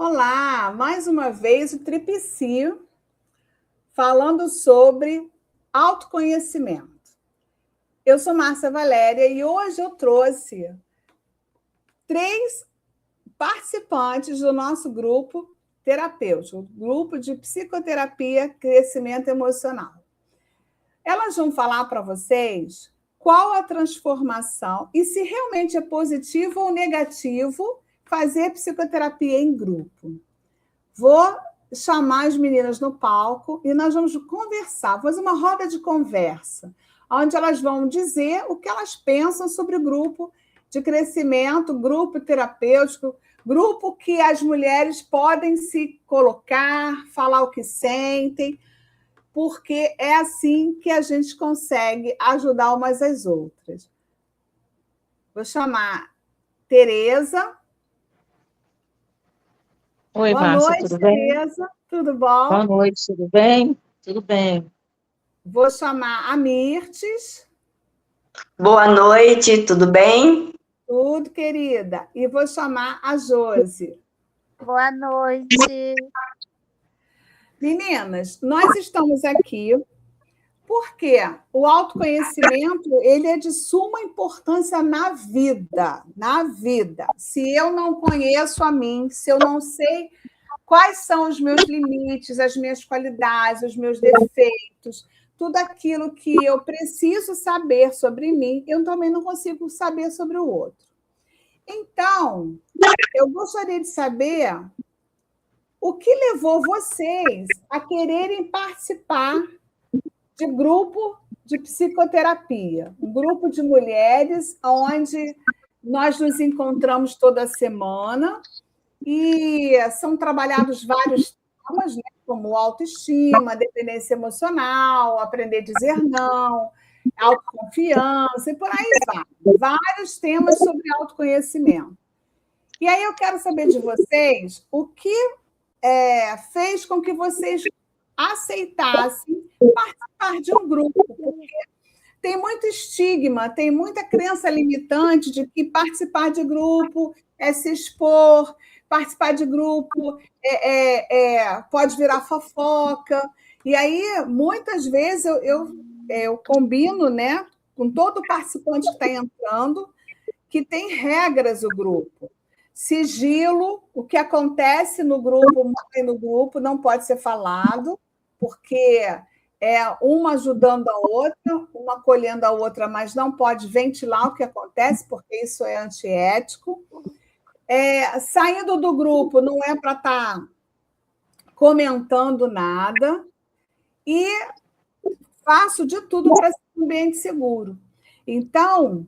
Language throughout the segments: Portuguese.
Olá, mais uma vez o Tripsi falando sobre autoconhecimento. Eu sou Márcia Valéria e hoje eu trouxe 3 participantes do nosso grupo terapêutico, grupo de psicoterapia crescimento emocional. Elas vão falar para vocês qual a transformação e se realmente é positivo ou negativo fazer psicoterapia em grupo. Vou chamar as meninas no palco e nós vamos conversar, vou fazer uma roda de conversa, onde elas vão dizer o que elas pensam sobre o grupo de crescimento, grupo terapêutico, grupo que as mulheres podem se colocar, falar o que sentem, porque é assim que a gente consegue ajudar umas às outras. Vou chamar Tereza. Oi, Boa Márcia, noite, tudo bem? Tereza. Tudo bom? Boa noite, tudo bem? Tudo bem. Vou chamar a Mirtes. Boa noite, tudo bem? Tudo, querida. E vou chamar a Josi. Boa noite. Meninas, nós estamos aqui porque o autoconhecimento ele é de suma importância na vida, na vida. Se eu não conheço a mim, se eu não sei quais são os meus limites, as minhas qualidades, os meus defeitos, tudo aquilo que eu preciso saber sobre mim, eu também não consigo saber sobre o outro. Então, eu gostaria de saber o que levou vocês a quererem participar de grupo de psicoterapia, um grupo de mulheres onde nós nos encontramos toda semana e são trabalhados vários temas, né, como autoestima, dependência emocional, aprender a dizer não, autoconfiança e por aí vai. Vários temas sobre autoconhecimento. E aí eu quero saber de vocês o que fez com que vocês aceitassem participar de um grupo, porque tem muito estigma, tem muita crença limitante de que participar de grupo é se expor, participar de grupo pode virar fofoca. E aí, muitas vezes, eu combino, né, com todo participante que está entrando, que tem regras o grupo. Sigilo, o que acontece no grupo não pode ser falado, porque é uma ajudando a outra, uma acolhendo a outra, mas não pode ventilar o que acontece, porque isso é antiético. Saindo do grupo não é para estar comentando nada, e faço de tudo para ser um ambiente seguro. Então,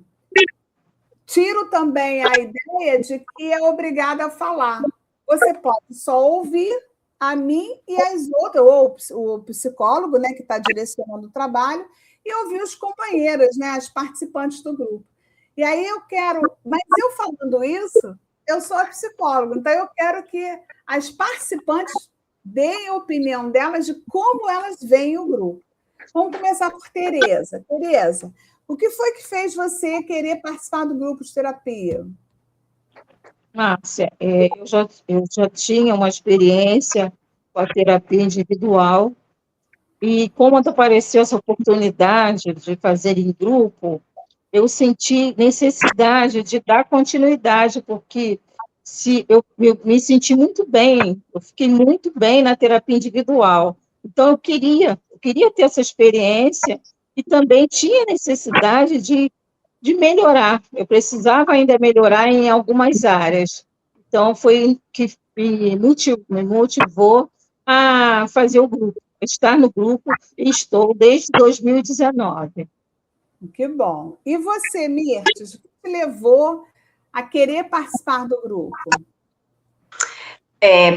tiro também a ideia de que é obrigada a falar. Você pode só ouvir a mim e as outras, ou o psicólogo, né, que está direcionando o trabalho, e ouvir os companheiros, né, as participantes do grupo. E aí eu quero... Mas eu falando isso, eu sou a psicóloga, então eu quero que as participantes deem a opinião delas de como elas veem o grupo. Vamos começar por Tereza. Tereza, o que foi que fez você querer participar do grupo de terapia? Márcia, eu já tinha uma experiência com a terapia individual, e como apareceu essa oportunidade de fazer em grupo, eu senti necessidade de dar continuidade, porque eu me senti muito bem, eu fiquei muito bem na terapia individual. Então, eu queria ter essa experiência e também tinha necessidade de melhorar. Eu precisava ainda melhorar em algumas áreas. Então, foi que me motivou a fazer o grupo, estar no grupo, e estou desde 2019. Que bom. E você, Mirtes, o que te levou a querer participar do grupo?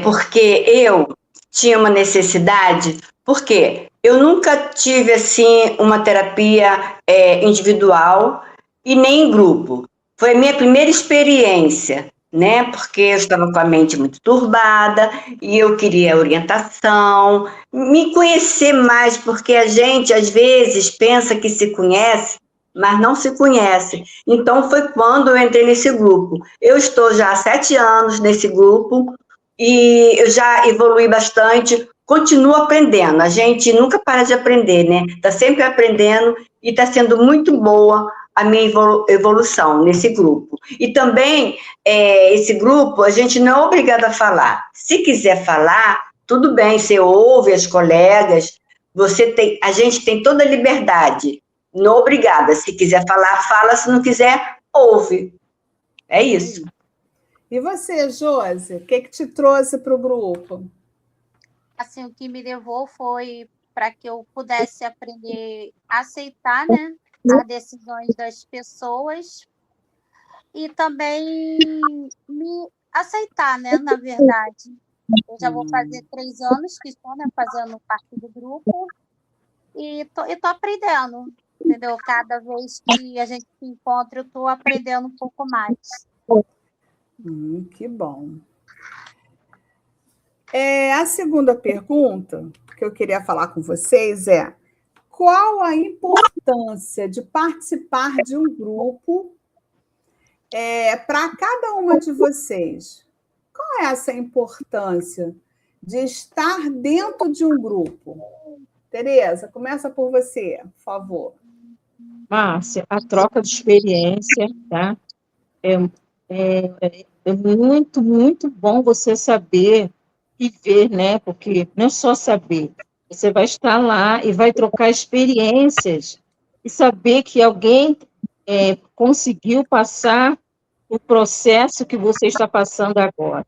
Porque eu tinha uma necessidade, porque eu nunca tive, assim, uma terapia individual e nem em grupo. Foi a minha primeira experiência, né? Porque eu estava com a mente muito turbada e eu queria orientação, me conhecer mais, porque a gente, às vezes, pensa que se conhece, mas não se conhece. Então, foi quando eu entrei nesse grupo. Eu estou já há 7 anos nesse grupo, e eu já evolui bastante, continuo aprendendo. A gente nunca para de aprender, né? Está sempre aprendendo e está sendo muito boa a minha evolução nesse grupo. E também, esse grupo, a gente não é obrigado a falar. Se quiser falar, tudo bem, você ouve as colegas, a gente tem toda a liberdade. Não obrigada. Se quiser falar, fala. Se não quiser, ouve. É isso. E você, Josi, o que te trouxe para o grupo? Assim, o que me levou foi para que eu pudesse aprender a aceitar, né, as decisões das pessoas e também me aceitar, né, na verdade. Eu já vou fazer 3 anos que estou, né, fazendo parte do grupo e tô aprendendo, entendeu? Cada vez que a gente se encontra, eu estou aprendendo um pouco mais. Que bom. A segunda pergunta que eu queria falar com vocês é: qual a importância de participar de um grupo para cada uma de vocês? Qual é essa importância de estar dentro de um grupo? Tereza, começa por você, por favor. Márcia, a troca de experiência, tá? É muito, muito bom você saber viver, né? Porque não é só saber, você vai estar lá e vai trocar experiências e saber que alguém conseguiu passar o processo que você está passando agora.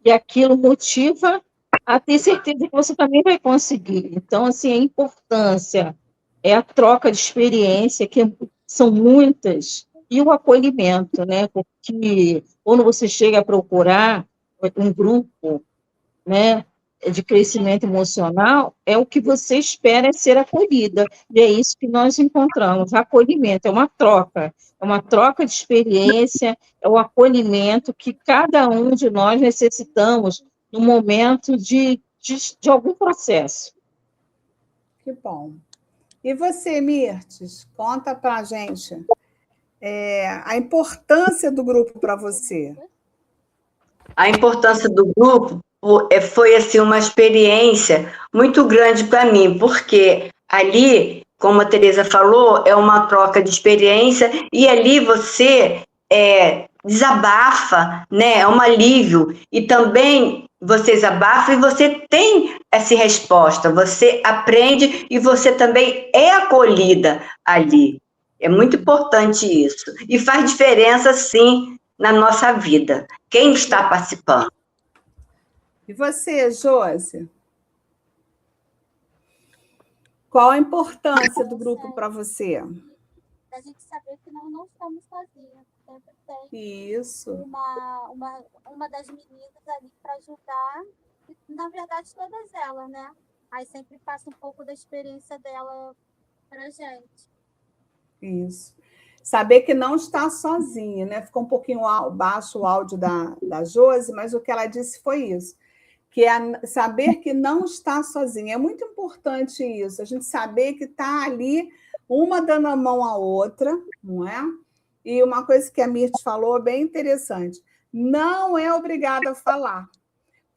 E aquilo motiva a ter certeza que você também vai conseguir. Então, assim, a importância é a troca de experiência, que são muitas, e o acolhimento, né? Porque quando você chega a procurar um grupo, né, de crescimento emocional, é o que você espera é ser acolhida, e é isso que nós encontramos, acolhimento, é uma troca de experiência, é o acolhimento que cada um de nós necessitamos no momento de algum processo. Que bom. E você, Mirtes, conta para a gente a importância do grupo para você. A importância do grupo foi assim, uma experiência muito grande para mim, porque ali, como a Tereza falou, é uma troca de experiência e ali você desabafa, né? É um alívio. E também você desabafa e você tem essa resposta, você aprende e você também é acolhida ali. É muito importante isso. E faz diferença, sim, na nossa vida. Quem está participando? E você, Josi? Qual a importância do grupo para você? A gente saber que nós não estamos sozinhos. Sempre tem Isso. uma das meninas ali para ajudar. E, na verdade, todas elas, né? Aí sempre passa um pouco da experiência dela para a gente. Isso. Saber que não está sozinha, né? Ficou um pouquinho baixo o áudio da Josi, mas o que ela disse foi isso, que é saber que não está sozinha. É muito importante isso, a gente saber que está ali, uma dando a mão à outra, não é? E uma coisa que a Mirth falou, bem interessante, não é obrigada a falar.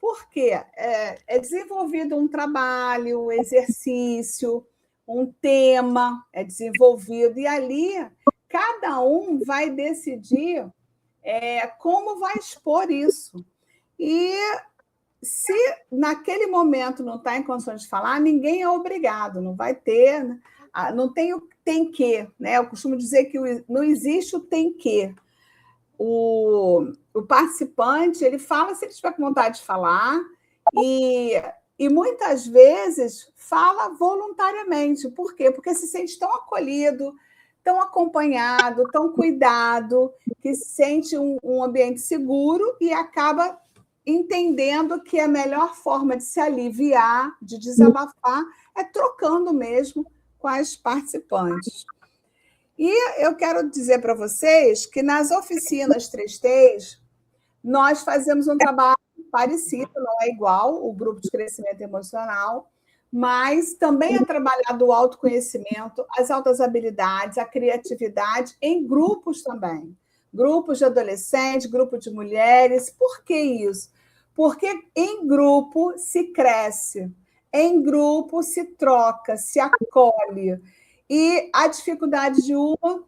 Por quê? É desenvolvido um trabalho, um exercício, um tema é desenvolvido, e ali cada um vai decidir como vai expor isso. E se naquele momento não está em condições de falar, ninguém é obrigado, não vai ter, não tem o tem que, né? Eu costumo dizer que não existe o tem que. O participante, ele fala se ele tiver com vontade de falar, e muitas vezes fala voluntariamente. Por quê? Porque se sente tão acolhido, tão acompanhado, tão cuidado, que se sente um ambiente seguro e acaba entendendo que a melhor forma de se aliviar, de desabafar, é trocando mesmo com as participantes. E eu quero dizer para vocês que nas oficinas 3Ts, nós fazemos um trabalho parecido, não é igual, o grupo de crescimento emocional, mas também é trabalhado o autoconhecimento, as altas habilidades, a criatividade em grupos também. Grupos de adolescentes, grupo de mulheres. Por que isso? Porque em grupo se cresce, em grupo se troca, se acolhe. E a dificuldade de uma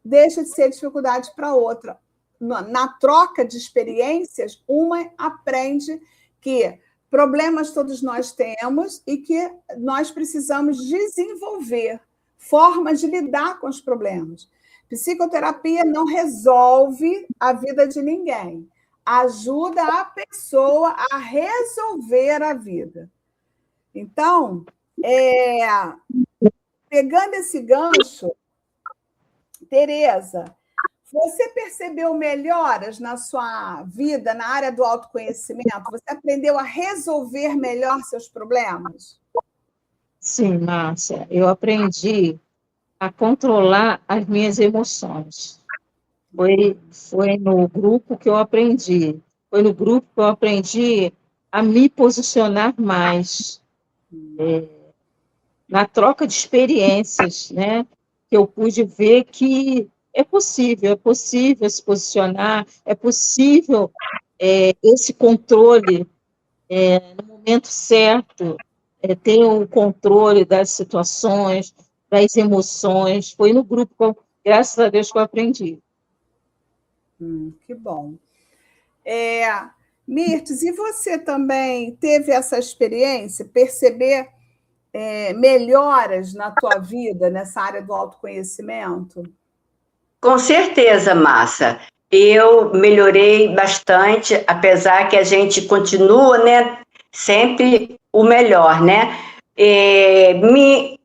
deixa de ser dificuldade para outra. Na troca de experiências, uma aprende que problemas todos nós temos e que nós precisamos desenvolver formas de lidar com os problemas. Psicoterapia não resolve a vida de ninguém, ajuda a pessoa a resolver a vida. Então, pegando esse gancho, Tereza, você percebeu melhoras na sua vida, na área do autoconhecimento? Você aprendeu a resolver melhor seus problemas? Sim, Márcia, eu aprendi a controlar as minhas emoções. Foi no grupo que eu aprendi. Foi no grupo que eu aprendi a me posicionar mais. Na troca de experiências, né? Que eu pude ver que é possível se posicionar, é possível esse controle no momento certo, ter o controle das situações, das emoções. Foi no grupo, graças a Deus, que eu aprendi. Que bom. Mirtes, e você também teve essa experiência, perceber melhoras na tua vida, nessa área do autoconhecimento? Com certeza, Márcia. Eu melhorei bastante, apesar que a gente continua, né, sempre o melhor, né? Me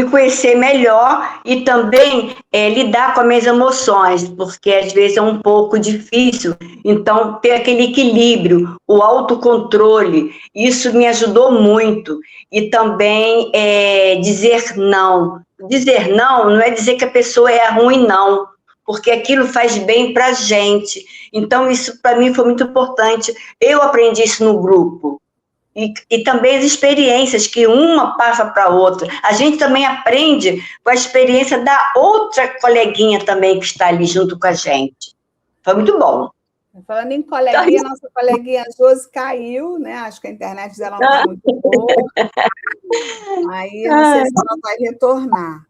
conhecer melhor e também lidar com as minhas emoções, porque às vezes é um pouco difícil, então ter aquele equilíbrio, o autocontrole, isso me ajudou muito. E também dizer não. Dizer não é dizer que a pessoa é ruim, não, porque aquilo faz bem para a gente. Então, isso para mim foi muito importante. Eu aprendi isso no grupo. E também as experiências que uma passa para a outra. A gente também aprende com a experiência da outra coleguinha também que está ali junto com a gente. Foi muito bom. Falando em coleguinha, nossa coleguinha Josi caiu, né? Acho que a internet dela não está muito boa. Aí não sei se ela vai retornar.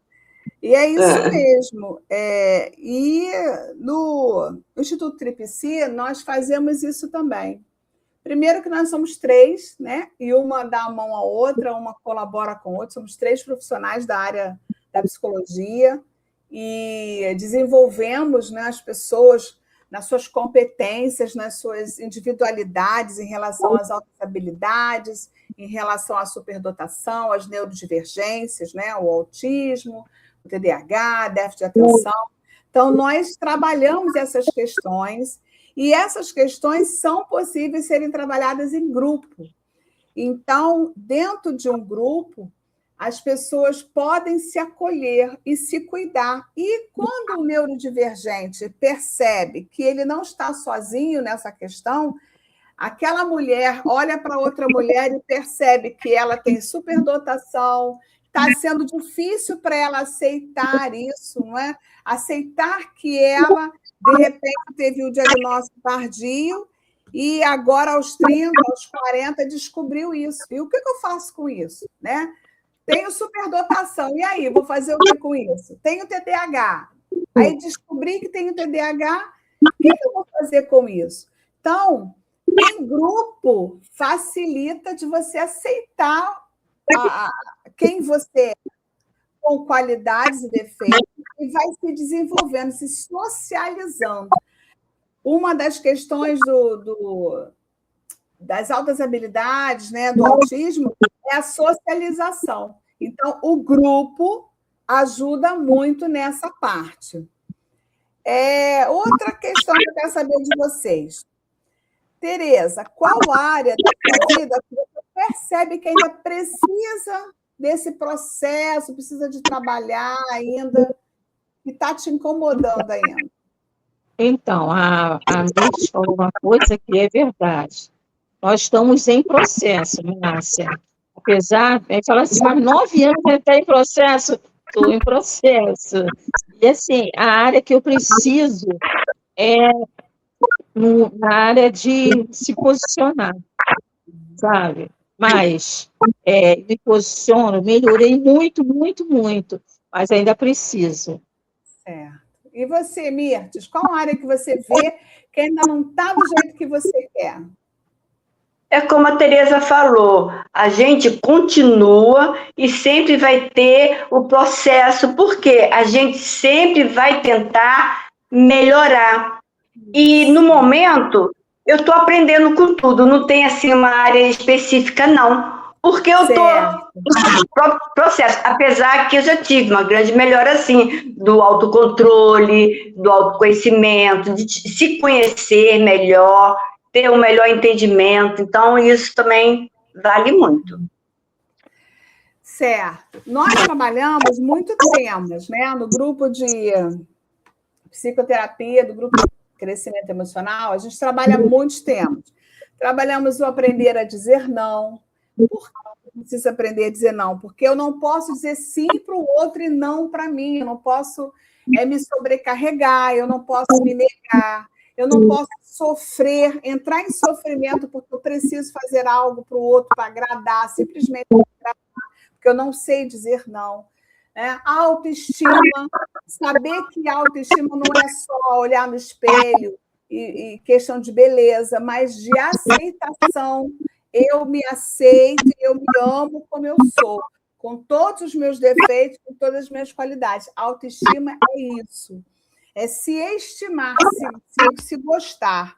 E é isso mesmo. E no Instituto Tripsi, nós fazemos isso também. Primeiro que nós somos 3, né? E uma dá a mão à outra, uma colabora com a outra. Somos 3 profissionais da área da psicologia e desenvolvemos, né, as pessoas nas suas competências, nas suas individualidades em relação às altas habilidades, em relação à superdotação, às neurodivergências, né? O autismo, o TDAH, déficit de atenção. Então, nós trabalhamos essas questões. E essas questões são possíveis serem trabalhadas em grupo. Então, dentro de um grupo, as pessoas podem se acolher e se cuidar. E quando o neurodivergente percebe que ele não está sozinho nessa questão, aquela mulher olha para outra mulher e percebe que ela tem superdotação, está sendo difícil para ela aceitar isso, não é? Aceitar que ela, de repente, teve o diagnóstico tardio e agora, aos 30, aos 40, descobriu isso. E o que eu faço com isso? Né? Tenho superdotação. E aí, vou fazer o que com isso? Tenho TDAH. Aí descobri que tenho TDAH. O que eu vou fazer com isso? Então, em grupo, facilita de você aceitar quem você é, com qualidades e defeitos, e vai se desenvolvendo, se socializando. Uma das questões das altas habilidades, né, do autismo, é a socialização. Então, o grupo ajuda muito nessa parte. Outra questão que eu quero saber de vocês. Tereza, qual área da sua vida que você percebe que ainda precisa desse processo, precisa de trabalhar ainda, que está te incomodando ainda? Então, a Mirtes falou uma coisa que é verdade. Nós estamos em processo, Márcia. Apesar, a gente fala assim, mas 9 anos já está em processo. Estou em processo. E, assim, a área que eu preciso é na área de se posicionar, sabe? Mas me posiciono, melhorei muito, muito, muito, mas ainda preciso. Certo. E você, Mirtes, qual área que você vê que ainda não está do jeito que você quer? É como a Tereza falou, a gente continua e sempre vai ter o processo, porque a gente sempre vai tentar melhorar. E no momento, eu estou aprendendo com tudo, não tem assim uma área específica, não. Porque eu estou no processo, apesar que eu já tive uma grande melhora, assim, do autocontrole, do autoconhecimento, de se conhecer melhor, ter um melhor entendimento. Então, isso também vale muito. Certo. Nós trabalhamos muito temas, né? No grupo de psicoterapia, do grupo de crescimento emocional, a gente trabalha muitos temas. Trabalhamos o aprender a dizer não. Por que eu preciso aprender a dizer não? Porque eu não posso dizer sim para o outro e não para mim. Eu não posso me sobrecarregar, eu não posso me negar, eu não posso sofrer, entrar em sofrimento porque eu preciso fazer algo para o outro para agradar, simplesmente para agradar, porque eu não sei dizer não. Autoestima, saber que autoestima não é só olhar no espelho e questão de beleza, mas de aceitação. Eu me aceito e eu me amo como eu sou, com todos os meus defeitos, com todas as minhas qualidades. Autoestima é isso, é se estimar, se gostar.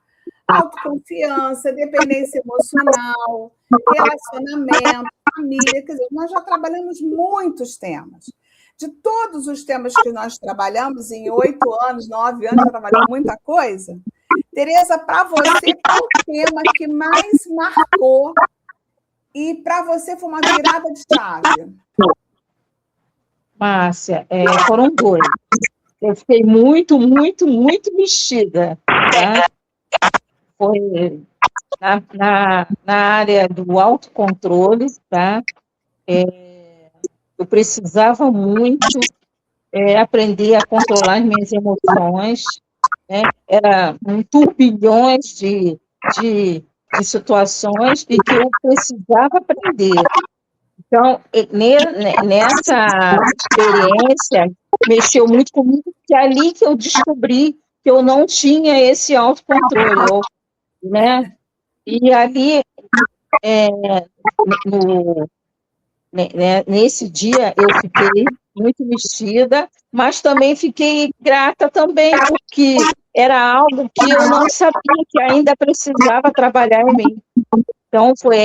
Autoconfiança, dependência emocional, relacionamento, família. Quer dizer, nós já trabalhamos muitos temas. De todos os temas que nós trabalhamos, em 8 anos, 9 anos, já trabalhamos muita coisa. Tereza, para você, qual o tema que mais marcou e para você foi uma virada de chave? Márcia, foram 2. Eu fiquei muito, muito, muito mexida, tá? Foi na área do autocontrole, tá? Eu precisava muito aprender a controlar as minhas emoções, né? Era um turbilhões de situações e que eu precisava aprender. Então, nessa experiência, mexeu muito comigo, que é ali que eu descobri que eu não tinha esse autocontrole, né? E ali, nesse dia, eu fiquei muito mexida, mas também fiquei grata também, porque era algo que eu não sabia que ainda precisava trabalhar em mim. Então, foi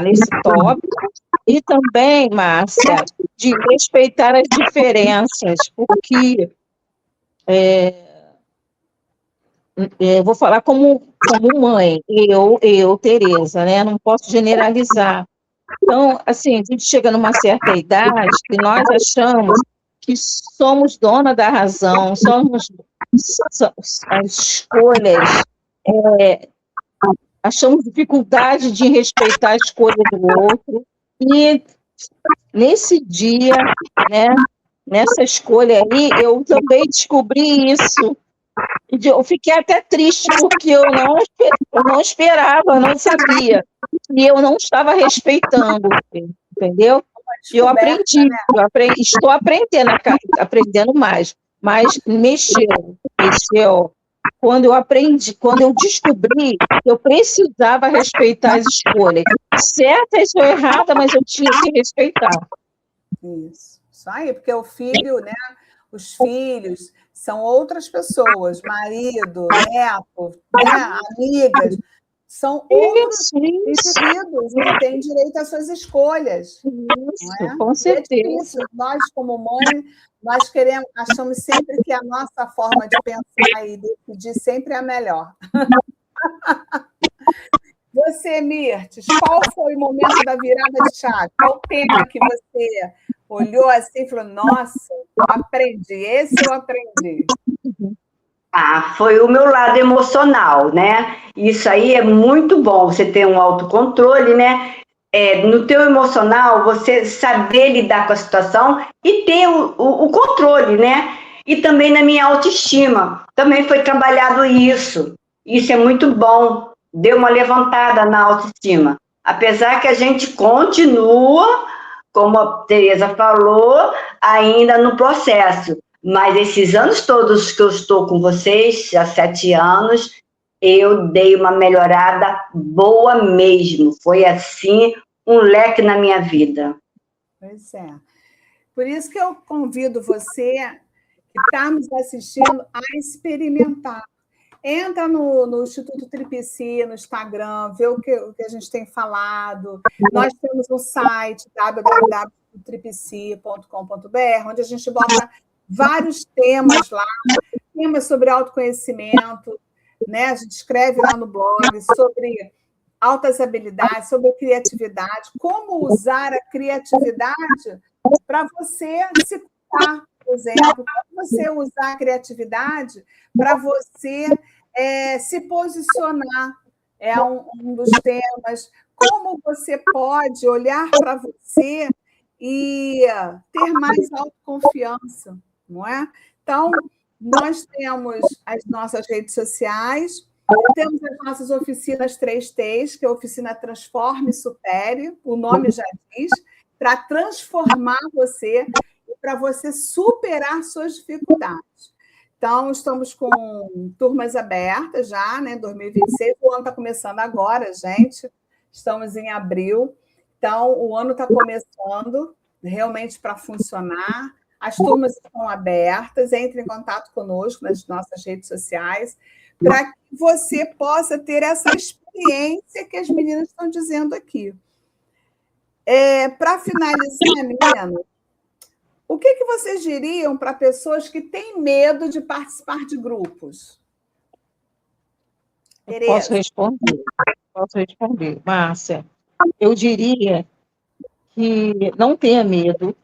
nesse tópico, e também, Márcia, de respeitar as diferenças, porque eu vou falar como mãe, eu, Tereza, né? Não posso generalizar. Então, assim, a gente chega numa certa idade que nós achamos que somos dona da razão, somos as escolhas, achamos dificuldade de respeitar a escolha do outro, e nesse dia, né, nessa escolha aí, eu também descobri isso. Eu fiquei até triste, porque eu não esperava, eu não sabia, e eu não estava respeitando, entendeu? E eu aprendi, estou aprendendo mais, mas mexeu. Quando eu descobri que eu precisava respeitar as escolhas, certas ou erradas, mas eu tinha que respeitar. Isso aí, porque o filho, né? Os filhos são outras pessoas, marido, neto, né, amigas, são outros indivíduos que têm direito às suas escolhas. Isso, com certeza. Nós, como mãe, nós achamos sempre que a nossa forma de pensar e decidir sempre é a melhor. Você, Mirtes, qual foi o momento da virada de chave? Qual tema que você olhou assim e falou, nossa, aprendi, esse eu aprendi? Foi o meu lado emocional, né? Isso aí é muito bom, você ter um autocontrole, né? No teu emocional, você saber lidar com a situação e ter o controle, né? e também na minha autoestima. Também foi trabalhado isso. Isso é muito bom. Deu uma levantada na autoestima. Apesar que a gente continua, como a Tereza falou, ainda no processo. Mas esses anos todos que eu estou com vocês, há 7 anos, eu dei uma melhorada boa mesmo. Foi assim, um leque na minha vida. Pois é. Por isso que eu convido você que está nos assistindo a experimentar. Entra no Instituto Tripsi, no Instagram, vê o que a gente tem falado. Nós temos um site, www.tripsi.com.br, onde a gente bota vários temas lá, temas sobre autoconhecimento, né? A gente escreve lá no blog sobre altas habilidades, sobre criatividade, como usar a criatividade para você se cuidar, por exemplo, como você usar a criatividade para você se posicionar, é um dos temas. Como você pode olhar para você e ter mais autoconfiança, não é? Então, nós temos as nossas redes sociais, temos as nossas oficinas 3Ts, que é a oficina Transforme e Supere, o nome já diz, para transformar você e para você superar suas dificuldades. Então, estamos com turmas abertas já, né? 2026, o ano está começando agora, gente. Estamos em abril. Então, o ano está começando realmente para funcionar. As turmas estão abertas, entre em contato conosco nas nossas redes sociais, para que você possa ter essa experiência que as meninas estão dizendo aqui. Para finalizar, meninas, o que vocês diriam para pessoas que têm medo de participar de grupos? Tereza? Posso responder, Márcia. Eu diria que não tenha medo,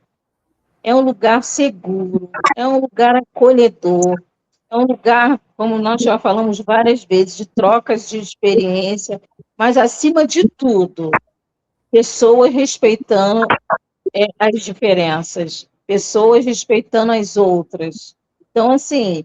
é um lugar seguro, é um lugar acolhedor, é um lugar, como nós já falamos várias vezes, de trocas de experiência, mas, acima de tudo, pessoas respeitando as diferenças, pessoas respeitando as outras. Então, assim,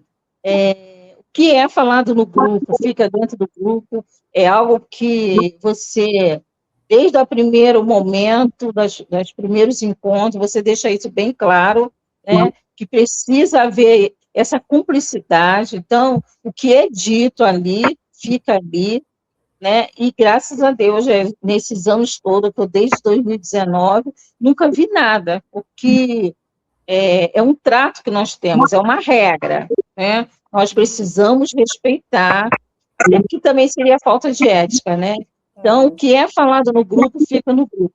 o que é falado no grupo, fica dentro do grupo, é algo que você, desde o primeiro momento, dos primeiros encontros, você deixa isso bem claro, né, que precisa haver essa cumplicidade. Então, o que é dito ali, fica ali, né? E graças a Deus, nesses anos todos, que eu desde 2019, nunca vi nada, porque é um trato que nós temos, é uma regra, né? Nós precisamos respeitar, que também seria falta de ética, né? Então, o que é falado no grupo, fica no grupo.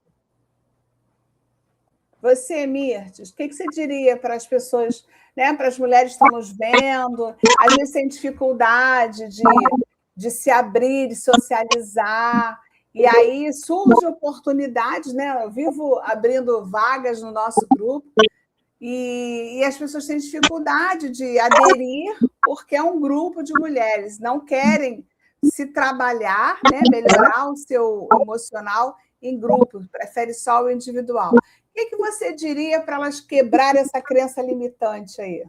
Você, Mirtes, o que você diria para as pessoas, né, para as mulheres que estão nos vendo, às vezes têm dificuldade de se abrir, de socializar, e aí surge oportunidades, né? Eu vivo abrindo vagas no nosso grupo, e as pessoas têm dificuldade de aderir, porque é um grupo de mulheres, não querem se trabalhar, né, melhorar o seu emocional em grupo, prefere só o individual. O que você diria para elas quebrar essa crença limitante aí?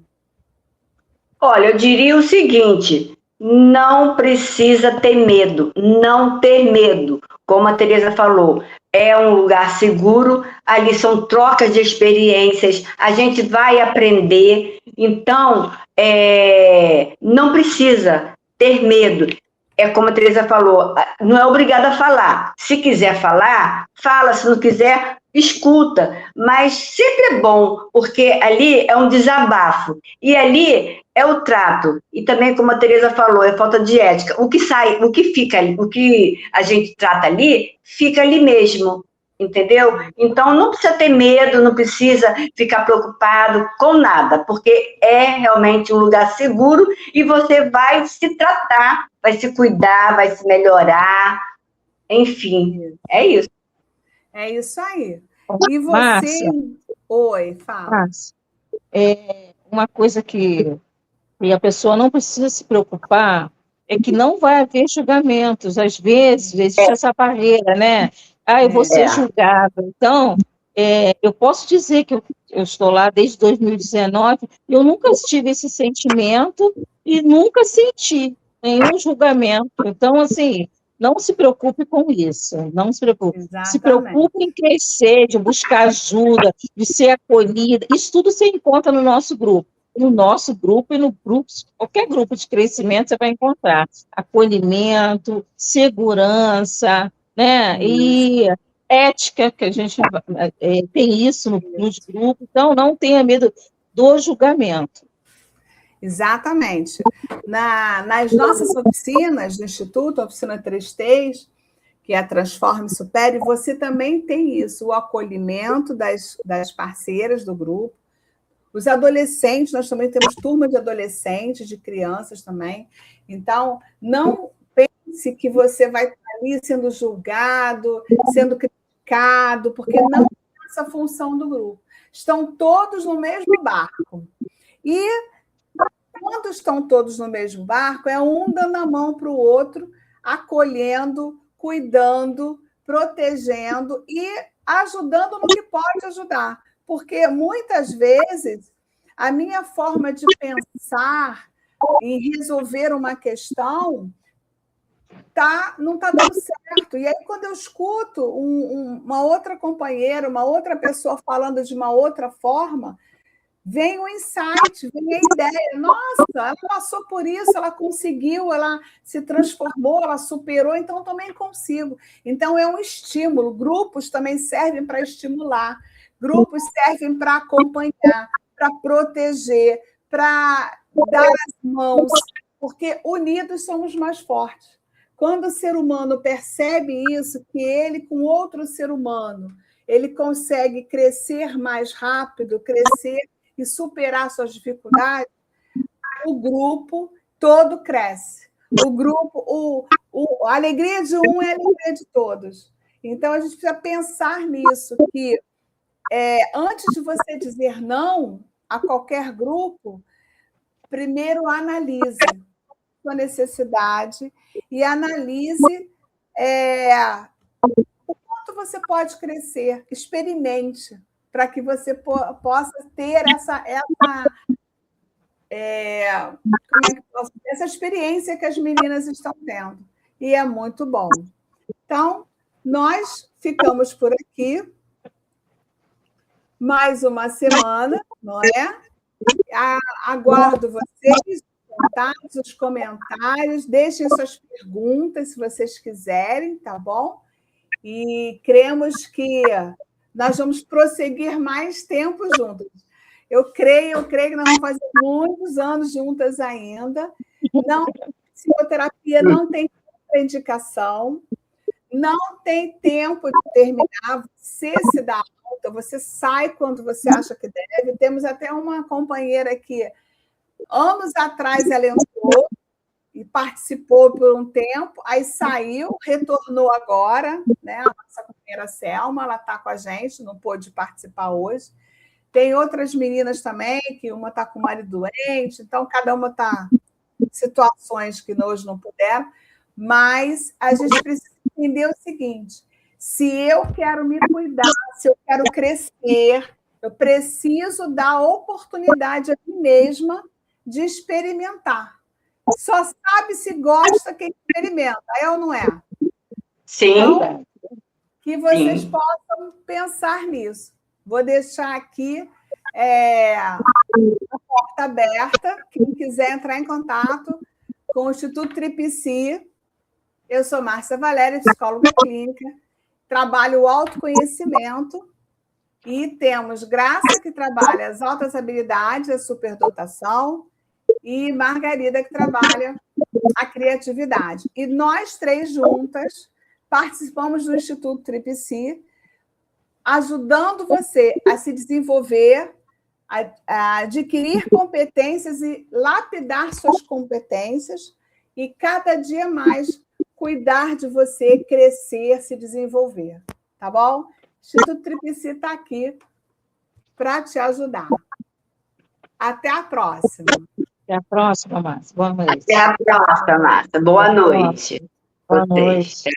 Olha, eu diria o seguinte: não precisa ter medo, não ter medo. Como a Tereza falou, é um lugar seguro, ali são trocas de experiências, a gente vai aprender. Então, não precisa ter medo. É como a Tereza falou, não é obrigada a falar. Se quiser falar, fala. Se não quiser, escuta. Mas sempre é bom, porque ali é um desabafo. E ali é o trato. E também, como a Tereza falou, é falta de ética. O que sai, o que fica ali, o que a gente trata ali, fica ali mesmo. Entendeu? Então, não precisa ter medo, não precisa ficar preocupado com nada, porque é realmente um lugar seguro e você vai se tratar, vai se cuidar, vai se melhorar, enfim, é isso. É isso aí. E você... Márcia, Oi, fala. Márcia, uma coisa que a pessoa não precisa se preocupar é que não vai haver julgamentos. Às vezes, existe essa barreira, né? Eu vou ser julgada. Então, eu posso dizer que eu estou lá desde 2019, eu nunca tive esse sentimento e nunca senti nenhum julgamento. Então, assim, não se preocupe com isso, não se preocupe. Se Exatamente. preocupe em crescer, de buscar ajuda, de ser acolhida. Isso tudo você encontra no nosso grupo. No nosso grupo e no grupo, qualquer grupo de crescimento você vai encontrar acolhimento, segurança, né? Isso. E ética, que a gente tem isso nos grupos, então não tenha medo do julgamento. Exatamente. Nas nossas oficinas do Instituto, a oficina 3Ts, que é a Transforme Supere, você também tem isso, o acolhimento das parceiras do grupo. Os adolescentes, nós também temos turma de adolescentes, de crianças também. Então, não pense que você vai estar ali sendo julgado, sendo criticado, porque não é essa a função do grupo. Estão todos no mesmo barco. E quando estão todos no mesmo barco, é um dando a mão para o outro, acolhendo, cuidando, protegendo e ajudando no que pode ajudar. Porque muitas vezes a minha forma de pensar em resolver uma questão não está dando certo. E aí, quando eu escuto uma outra companheira, uma outra pessoa falando de uma outra forma, vem o insight, vem a ideia. Nossa, ela passou por isso, ela conseguiu, ela se transformou, ela superou, então também consigo. Então, é um estímulo. Grupos também servem para estimular. Grupos servem para acompanhar, para proteger, para dar as mãos, porque unidos somos mais fortes. Quando o ser humano percebe isso, que ele, com outro ser humano, ele consegue crescer mais rápido, crescer e superar suas dificuldades, o grupo todo cresce. O grupo, a alegria de um é a alegria de todos. Então, a gente precisa pensar nisso, que antes de você dizer não a qualquer grupo, primeiro analise sua necessidade e analise o quanto você pode crescer, experimente, para que você possa ter essa experiência que as meninas estão tendo. E é muito bom. Então, nós ficamos por aqui. Mais uma semana, não é? Aguardo vocês, os comentários, deixem suas perguntas, se vocês quiserem, tá bom? E cremos que nós vamos prosseguir mais tempo juntos. Eu creio que nós vamos fazer muitos anos juntas ainda. Psicoterapia não tem indicação, não tem tempo de terminar, você se dá alta, você sai quando você acha que deve. Temos até uma companheira que, anos atrás, ela entrou e participou por um tempo, aí saiu, retornou agora, né? A nossa companheira Selma, ela está com a gente, não pôde participar hoje. Tem outras meninas também, que uma está com o marido doente, então cada uma está em situações que hoje não puderam, mas a gente precisa entender o seguinte: se eu quero me cuidar, se eu quero crescer, eu preciso dar oportunidade a mim mesma de experimentar. Só sabe se gosta quem experimenta, é ou não é? Sim. Então, que vocês possam pensar nisso. Vou deixar aqui a porta aberta. Quem quiser entrar em contato com o Instituto Tripsi. Eu sou Márcia Valéria, psicóloga clínica, trabalho o autoconhecimento e temos Graça, que trabalha as altas habilidades, a superdotação, e Margarida, que trabalha a criatividade. E nós três juntas participamos do Instituto Tripsi, ajudando você a se desenvolver, a adquirir competências e lapidar suas competências e cada dia mais cuidar de você, crescer, se desenvolver. Tá bom? O Instituto Tripsi está aqui para te ajudar. Até a próxima. Até a próxima, Márcia. Boa noite. Até a próxima, Márcia. Boa noite. Boa noite.